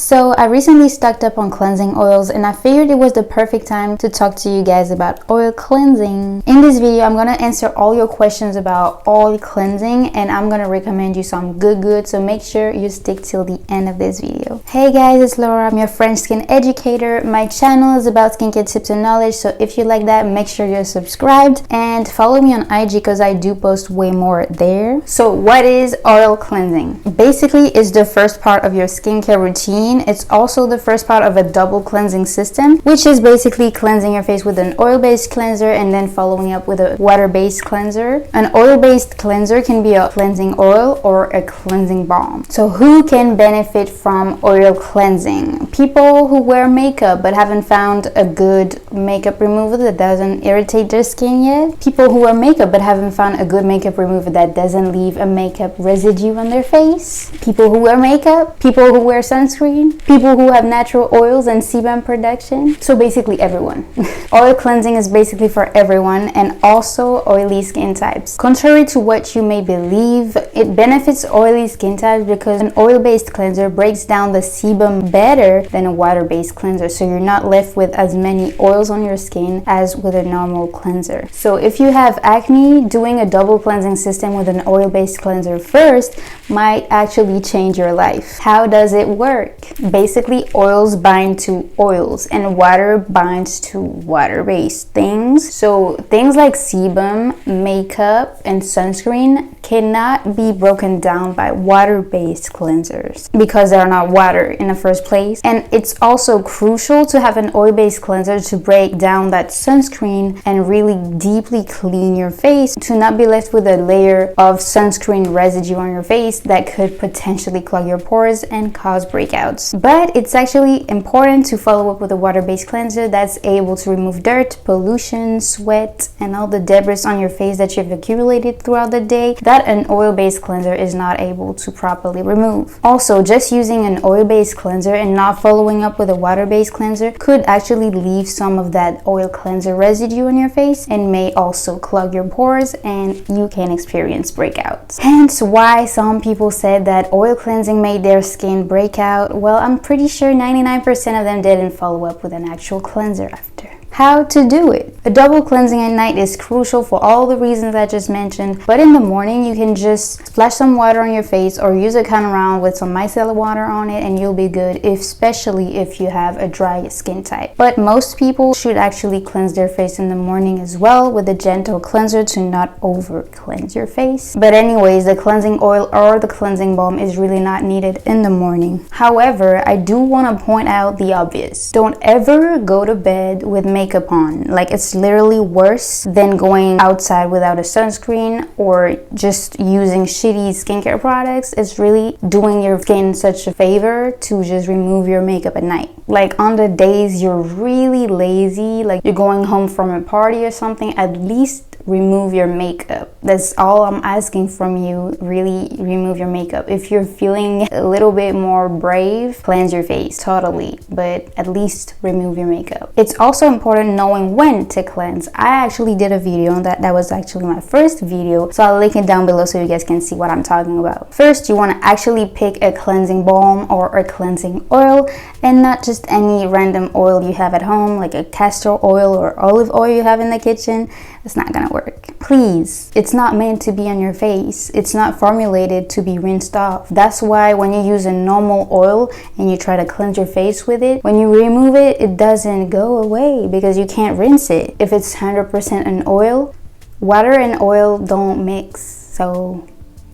So I recently stocked up on cleansing oils and I figured it was the perfect time to talk to you guys about oil cleansing. In this video, I'm gonna answer all your questions about oil cleansing and I'm gonna recommend you some good, so make sure you stick till the end of this video. Hey guys, it's Laura. I'm your French skin educator. My channel is about skincare tips and knowledge, so if you like that, make sure you're subscribed and follow me on IG because I do post way more there. So what is oil cleansing? Basically, it's the first part of your skincare routine. It's also the first part of a double cleansing system, which is basically cleansing your face with an oil-based cleanser and then following up with a water-based cleanser. An oil-based cleanser can be a cleansing oil or a cleansing balm. So who can benefit from oil cleansing? People who wear makeup but haven't found a good makeup remover that doesn't irritate their skin yet. People who wear makeup but haven't found a good makeup remover that doesn't leave a makeup residue on their face. People who wear makeup. People who wear sunscreen. People who have natural oils and sebum production. So basically everyone. Oil cleansing is basically for everyone and also oily skin types. Contrary to what you may believe, it benefits oily skin types because an oil-based cleanser breaks down the sebum better than a water-based cleanser, so you're not left with as many oils on your skin as with a normal cleanser. So if you have acne, doing a double cleansing system with an oil-based cleanser first might actually change your life. How does it work? Basically, oils bind to oils and water binds to water-based things. So things like sebum, makeup, and sunscreen cannot be broken down by water-based cleansers because they're not water in the first place. And it's also crucial to have an oil-based cleanser to break down that sunscreen and really deeply clean your face, to not be left with a layer of sunscreen residue on your face that could potentially clog your pores and cause breakouts. But it's actually important to follow up with a water-based cleanser that's able to remove dirt, pollution, sweat, and all the debris on your face that you've accumulated throughout the day that an oil-based cleanser is not able to properly remove. Also, just using an oil-based cleanser and not following up with a water-based cleanser could actually leave some of that oil cleanser residue on your face and may also clog your pores and you can experience breakouts. Hence why some people said that oil cleansing made their skin break out. Well, I'm pretty sure 99% of them didn't follow up with an actual cleanser after. How to do it? A double cleansing at night is crucial for all the reasons I just mentioned, but in the morning you can just splash some water on your face or use a cotton round with some micellar water on it and you'll be good, especially if you have a dry skin type. But most people should actually cleanse their face in the morning as well with a gentle cleanser to not over cleanse your face. But anyways, the cleansing oil or the cleansing balm is really not needed in the morning. However, I do want to point out the obvious. Don't ever go to bed with makeup on. Like, it's literally worse than going outside without a sunscreen or just using shitty skincare products. It's really doing your skin such a favor to just remove your makeup at night. Like, on the days you're really lazy, like you're going home from a party or something, at least remove your makeup. That's all I'm asking from you. Really remove your makeup. If you're feeling a little bit more brave, cleanse your face totally, but at least remove your makeup. It's also important knowing when to cleanse. I actually did a video on that. That was actually my first video, so I'll link it down below so you guys can see what I'm talking about. First, you want to actually pick a cleansing balm or a cleansing oil and not just any random oil you have at home, like a castor oil or olive oil you have in the kitchen. It's not gonna work. Please, it's not meant to be on your face. It's not formulated to be rinsed off. That's why when you use a normal oil and you try to cleanse your face with it, when you remove it, it doesn't go away because you can't rinse it. If it's 100% an oil, water and oil don't mix, so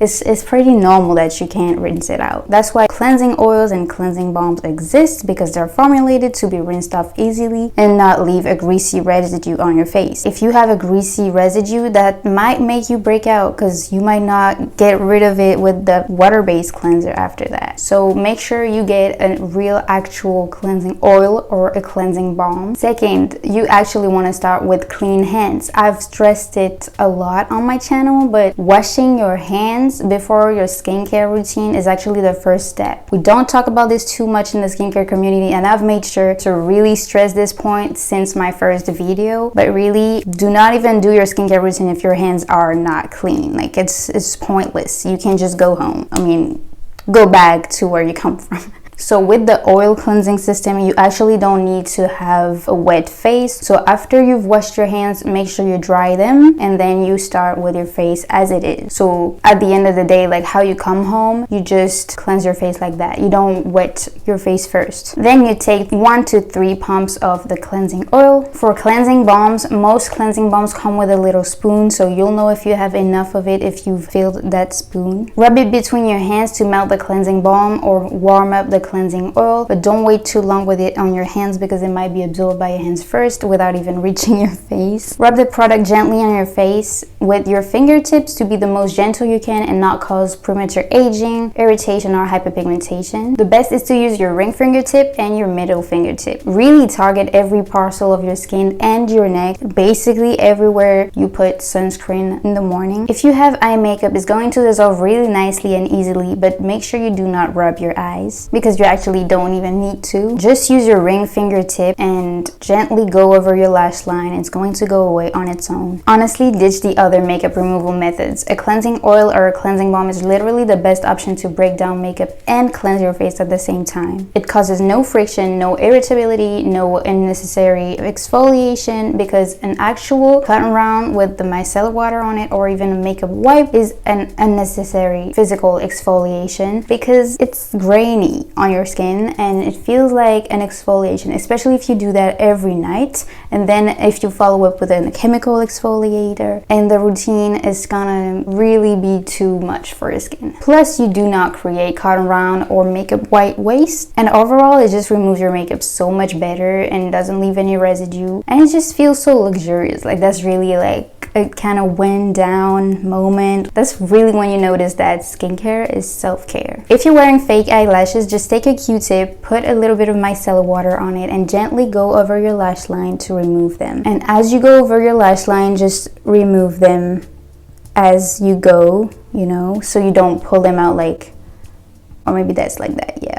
it's pretty normal that you can't rinse it out. That's why cleansing oils and cleansing balms exist, because they're formulated to be rinsed off easily and not leave a greasy residue on your face. If you have a greasy residue, that might make you break out because you might not get rid of it with the water-based cleanser after that. So make sure you get a real actual cleansing oil or a cleansing balm. Second, you actually want to start with clean hands. I've stressed it a lot on my channel, but washing your hands before your skincare routine is actually the first step. We don't talk about this too much in the skincare community, and I've made sure to really stress this point since my first video. But really, do not even do your skincare routine if your hands are not clean. Like, it's pointless. You can just go home. I mean, go back to where you come from. So with the oil cleansing system, you actually don't need to have a wet face. So after you've washed your hands, make sure you dry them, and then you start with your face as it is. So at the end of the day, like how you come home, you just cleanse your face like that. You don't wet your face first. Then you take 1 to 3 pumps of the cleansing oil. For cleansing balms, most cleansing balms come with a little spoon, so you'll know if you have enough of it if you've filled that spoon. Rub it between your hands to melt the cleansing balm or warm up the cleansing oil, but don't wait too long with it on your hands because it might be absorbed by your hands first without even reaching your face. Rub the product gently on your face with your fingertips to be the most gentle you can and not cause premature aging, irritation, or hyperpigmentation. The best is to use your ring fingertip and your middle fingertip. Really target every parcel of your skin and your neck, basically everywhere you put sunscreen in the morning. If you have eye makeup, it's going to dissolve really nicely and easily, but make sure you do not rub your eyes because you actually don't even need to. Just use your ring fingertip and gently go over your lash line. It's going to go away on its own. Honestly, ditch the other makeup removal methods. A cleansing oil or a cleansing balm is literally the best option to break down makeup and cleanse your face at the same time. It causes no friction, no irritability, no unnecessary exfoliation, because an actual cotton round with the micellar water on it or even a makeup wipe is an unnecessary physical exfoliation because it's grainy on your skin and it feels like an exfoliation, especially if you do that every night. And then if you follow up with a chemical exfoliator, and the routine is gonna really be too much for your skin. Plus, you do not create cotton round or makeup white waste, and overall it just removes your makeup so much better and doesn't leave any residue, and it just feels so luxurious. Like that's really like a kind of wind down moment. That's really when you notice that skincare is self-care. If you're wearing fake eyelashes, just take a Q-tip, put a little bit of micellar water on it, and gently go over your lash line to remove them. And as you go over your lash line, just remove them as you go, you know, so you don't pull them out like, or maybe that's like that, yeah.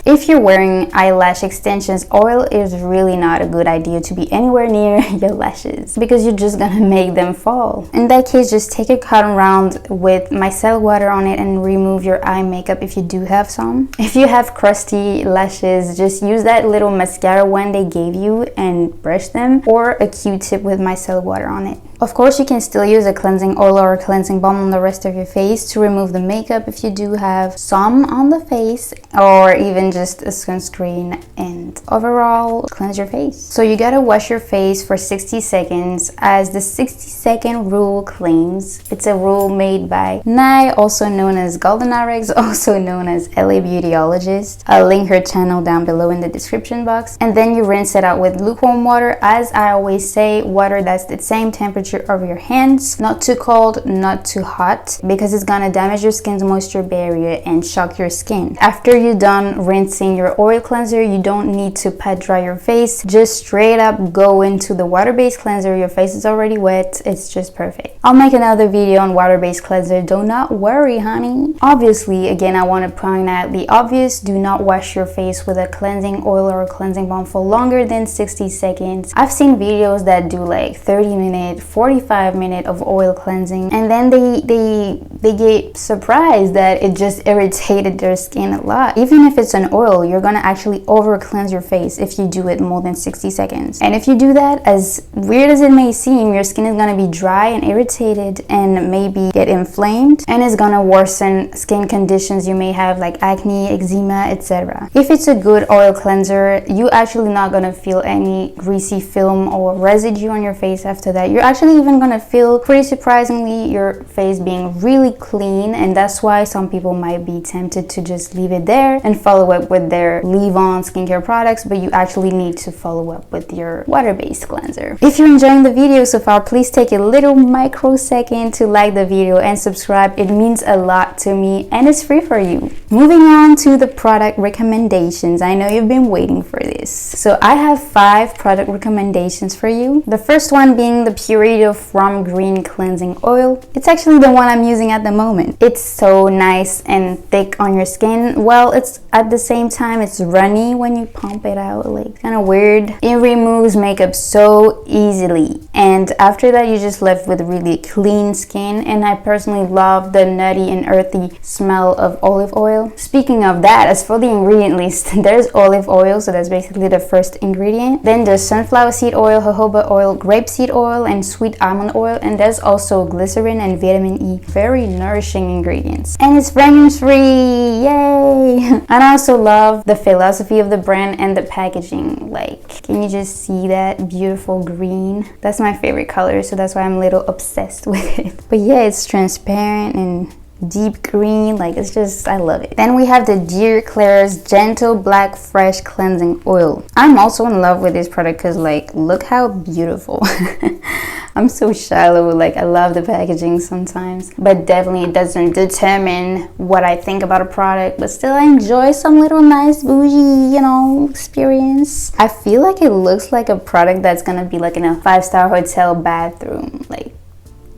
If you're wearing eyelash extensions, oil is really not a good idea to be anywhere near your lashes because you're just gonna make them fall. In that case, just take a cotton round with micellar water on it and remove your eye makeup if you do have some. If you have crusty lashes, just use that little mascara wand they gave you and brush them, or a Q-tip with micellar water on it. Of course, you can still use a cleansing oil or a cleansing balm on the rest of your face to remove the makeup if you do have some on the face, or even just a sunscreen, and overall cleanse your face. So you gotta wash your face for 60 seconds. As the 60-second rule claims, it's a rule made by Nye, also known as Golden RX, also known as LA Beautyologist. I'll link her channel down below in the description box. And then you rinse it out with lukewarm water. As I always say, water that's the same temperature of your hands, not too cold, not too hot, because it's gonna damage your skin's moisture barrier and shock your skin. After you're done rinsing your oil cleanser, you don't need to pat dry your face. Just straight up go into the water-based cleanser. Your face is already wet. It's just perfect. I'll make another video on water-based cleanser. Do not worry, honey. Obviously, again, I want to point out the obvious. Do not wash your face with a cleansing oil or a cleansing balm for longer than 60 seconds. I've seen videos that do like 30-minute, 45-minute of oil cleansing, and then they get surprised that it just irritated their skin a lot. Even if it's an oil, you're gonna actually over cleanse your face if you do it more than 60 seconds. And if you do that, as weird as it may seem, your skin is gonna be dry and irritated and maybe get inflamed, and it's gonna worsen skin conditions you may have like acne, eczema, etc. If it's a good oil cleanser, you actually not gonna feel any greasy film or residue on your face after that. You're actually even gonna feel, pretty surprisingly, your face being really clean, and that's why some people might be tempted to just leave it there and follow up with their leave-on skincare products, but you actually need to follow up with your water-based cleanser. If you're enjoying the video so far, please take a little microsecond to like the video and subscribe. It means a lot to me and it's free for you. Moving on to the product recommendations. I know you've been waiting for this. So I have 5 product recommendations for you. The first one being the Purito From Green Cleansing Oil. It's actually the one I'm using at the moment. It's so nice and thick on your skin. Well, it's at the same same time it's runny when you pump it out, like kind of weird. It removes makeup so easily, and after that you're just left with really clean skin. And I personally love the nutty and earthy smell of olive oil. Speaking of that, as for the ingredient list, there's olive oil, so that's basically the first ingredient. Then there's sunflower seed oil, jojoba oil, grapeseed oil, and sweet almond oil. And there's also glycerin and vitamin E. Very nourishing ingredients. And it's fragrance free, yay! And I also love the philosophy of the brand and the packaging. Like, can you just see that beautiful green? That's my favorite color, so that's why I'm a little obsessed with it. But yeah, it's transparent and deep green, like it's just, I love it. Then we have the Dear Claire's Gentle Black Fresh Cleansing Oil. I'm also in love with this product because, like, look how beautiful. I'm so shallow, like I love the packaging sometimes, but definitely it doesn't determine what I think about a product, but still I enjoy some little nice bougie, you know, experience. I feel like it looks like a product that's gonna be like in a 5-star hotel bathroom, like,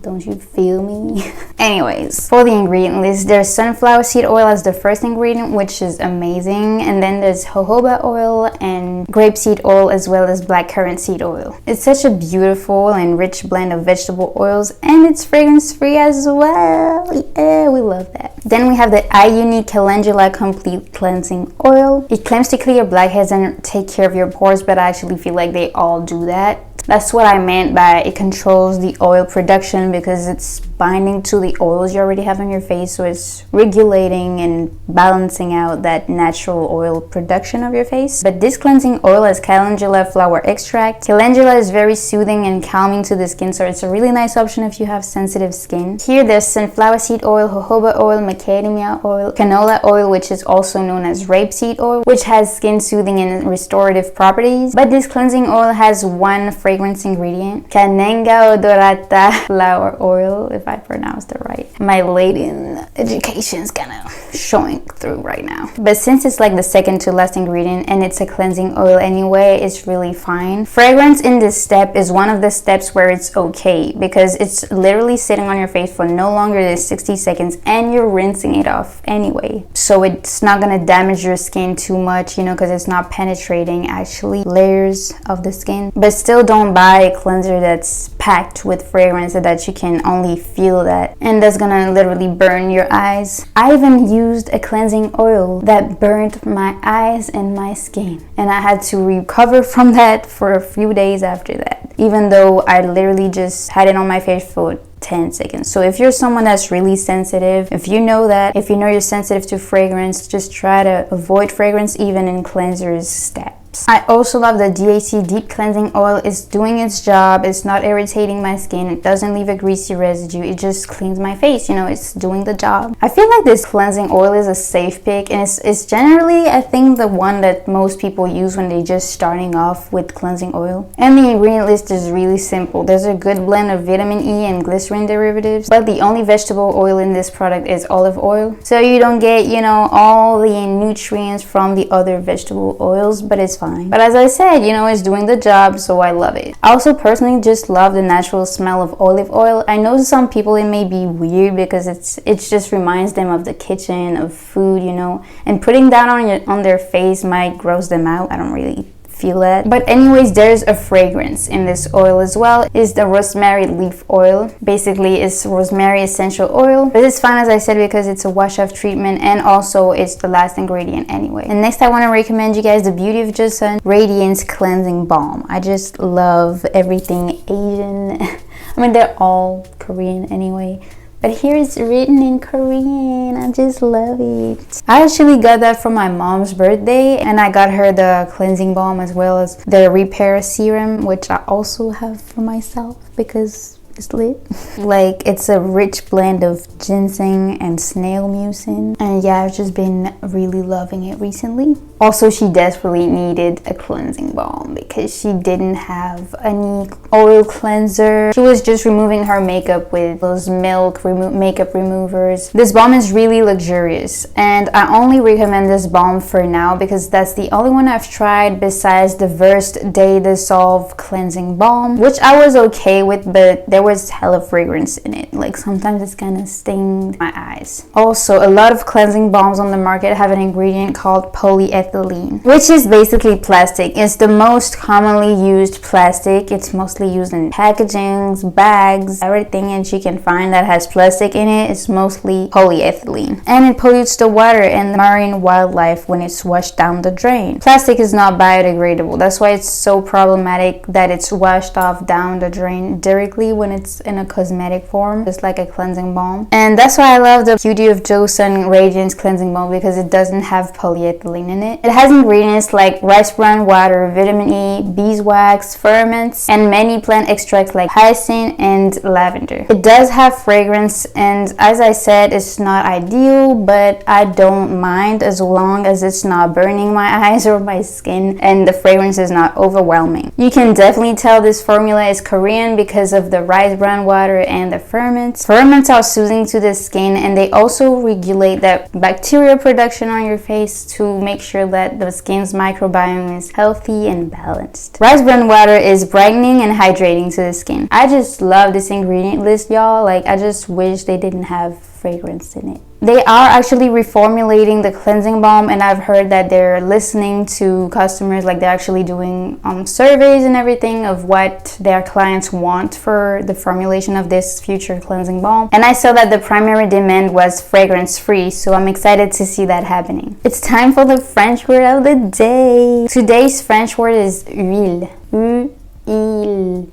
don't you feel me? Anyways, for the ingredient list, there's sunflower seed oil as the first ingredient, which is amazing. And then there's jojoba oil and grapeseed oil, as well as blackcurrant seed oil. It's such a beautiful and rich blend of vegetable oils, and it's fragrance free as well. Yeah, we love that. Then we have the iUnique Calendula Complete Cleansing Oil. It claims to clear blackheads and take care of your pores, but I actually feel like they all do that. That's what I meant by it controls the oil production, because it's binding to the oils you already have on your face, so it's regulating and balancing out that natural oil production of your face. But this cleansing oil has calendula flower extract. Calendula is very soothing and calming to the skin, so it's a really nice option if you have sensitive skin. Here there's sunflower seed oil, jojoba oil, macadamia oil, canola oil, which is also known as rapeseed oil, which has skin soothing and restorative properties. But this cleansing oil has one fragrance ingredient, Canenga odorata flower oil, if I pronounced it right. My Latin education's kind of showing through right now. But since it's like the second to last ingredient and it's a cleansing oil anyway, it's really fine. Fragrance in this step is one of the steps where it's okay, because it's literally sitting on your face for no longer than 60 seconds and you're rinsing it off anyway. So it's not gonna damage your skin too much, you know, because it's not penetrating actually layers of the skin. But still, don't buy a cleanser that's packed with fragrance so that you can only feel that, and that's gonna literally burn your eyes. I even used a cleansing oil that burned my eyes and my skin, and I had to recover from that for a few days after that, even though I literally just had it on my face for 10 seconds. So if you're someone that's really sensitive, if you know you're sensitive to fragrance, just try to avoid fragrance even in cleansers steps. I also love the DAC Deep Cleansing Oil. It's doing its job. It's not irritating my skin. It doesn't leave a greasy residue. It just cleans my face. You know, it's doing the job. I feel like this cleansing oil is a safe pick, and it's generally, I think, the one that most people use when they're just starting off with cleansing oil. And the ingredient list is really simple. There's a good blend of vitamin E and glycerin derivatives, but the only vegetable oil in this product is olive oil. So you don't get, you know, all the nutrients from the other vegetable oils, but it's fine. But as I said, you know, it's doing the job, so I love it. I also personally just love the natural smell of olive oil. I know some people it may be weird because it just reminds them of the kitchen, of food, you know, and putting that on their face might gross them out. I don't really feel that. But anyways, there's a fragrance in this oil as well. It's the rosemary leaf oil. Basically, it's rosemary essential oil, but it's fine, as I said, because it's a wash off treatment, and also it's the last ingredient anyway. And next I want to recommend you guys the Beauty of Joseon Radiance Cleansing Balm. I just love everything Asian. I mean, they're all Korean anyway, but here it's written in Korean. I just love it. I actually got that for my mom's birthday, and I got her the cleansing balm as well as the repair serum, which I also have for myself because it's lit. Like, it's a rich blend of ginseng and snail mucin, and yeah, I've just been really loving it recently. Also, she desperately needed a cleansing balm because she didn't have any oil cleanser. She was just removing her makeup with those milk makeup removers. This balm is really luxurious, and I only recommend this balm for now because that's the only one I've tried besides the Versed Day Dissolve cleansing balm, which I was okay with, but there was hella fragrance in it. Like sometimes it's kind of stained my eyes. Also, a lot of cleansing balms on the market have an ingredient called polyethylene, which is basically plastic. It's the most commonly used plastic. It's mostly used in packagings, bags, everything that you can find that has plastic in it is mostly polyethylene, and it pollutes the water and the marine wildlife when it's washed down the drain. Plastic is not biodegradable. That's why it's so problematic that it's washed off down the drain directly when it's in a cosmetic form, just like a cleansing balm. And that's why I love the Beauty of Joe Sun Radiance cleansing balm, because it doesn't have polyethylene in it. It has ingredients like rice bran water, vitamin E, beeswax, ferments, and many plant extracts like hyacinth and lavender. It does have fragrance, and as I said, it's not ideal, but I don't mind as long as it's not burning my eyes or my skin and the fragrance is not overwhelming. You can definitely tell this formula is Korean because of the rice bran water and the ferments. Ferments are soothing to the skin, and they also regulate the bacteria production on your face to make sure that the skin's microbiome is healthy and balanced. Rice bran water is brightening and hydrating to the skin. I just love this ingredient list, y'all. Like, I just wish they didn't have fragrance in it. They are actually reformulating the cleansing balm, and I've heard that they're listening to customers, like they're actually doing surveys and everything of what their clients want for the formulation of this future cleansing balm. And I saw that the primary demand was fragrance free, so I'm excited to see that happening. It's time for the French word of the day. Today's French word is huile. Huile.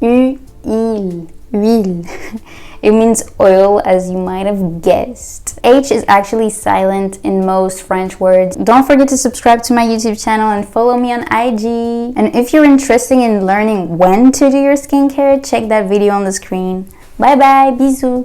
Huile. It means oil, as you might have guessed. H is actually silent in most French words. Don't forget to subscribe to my YouTube channel and follow me on IG. And if you're interested in learning when to do your skincare, check that video on the screen. Bye bye, bisous.